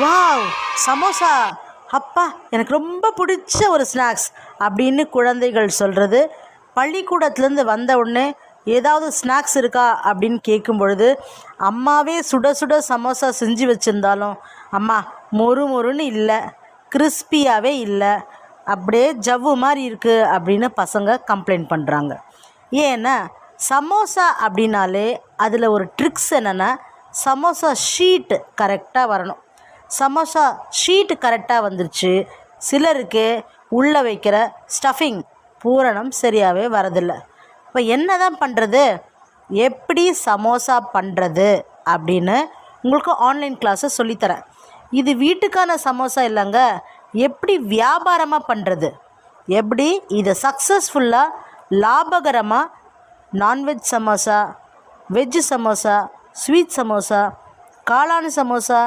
Wow, samosa அப்பா எனக்கு ரொம்ப பிடிச்ச ஒரு ஸ்நாக்ஸ் அப்படின்னு குழந்தைகள் சொல்கிறது. பள்ளிக்கூடத்துலேருந்து வந்த உடனே ஏதாவது ஸ்நாக்ஸ் இருக்கா அப்படின்னு கேட்கும் பொழுது, அம்மாவே சுட சுட சமோசா செஞ்சு வச்சுருந்தாலும் அம்மா மொறு மொறுன்னு இல்லை, கிறிஸ்பியாகவே இல்லை, அப்படியே ஜவ்வு மாதிரி இருக்குது அப்படின்னு பசங்க கம்ப்ளைண்ட் பண்ணுறாங்க. ஏன்னா சமோசா அப்படின்னாலே அதில் ஒரு ட்ரிக்ஸ் என்னென்னா, சமோசா ஷீட்டு கரெக்டாக வரணும். சமோசா ஷீட்டு கரெக்டாக வந்துருச்சு, சிலருக்கு உள்ளே வைக்கிற ஸ்டஃபிங் பூரணம் சரியாகவே வரதில்லை. இப்போ என்ன தான் பண்ணுறது, எப்படி சமோசா பண்ணுறது அப்படின்னு உங்களுக்கு ஆன்லைன் கிளாஸை சொல்லித்தரேன். இது வீட்டுக்கான சமோசா இல்லைங்க, எப்படி வியாபாரமாக பண்ணுறது, எப்படி இதை சக்ஸஸ்ஃபுல்லாக லாபகரமாக non veg samosa, veg samosa, sweet samosa, காளான் சமோசா,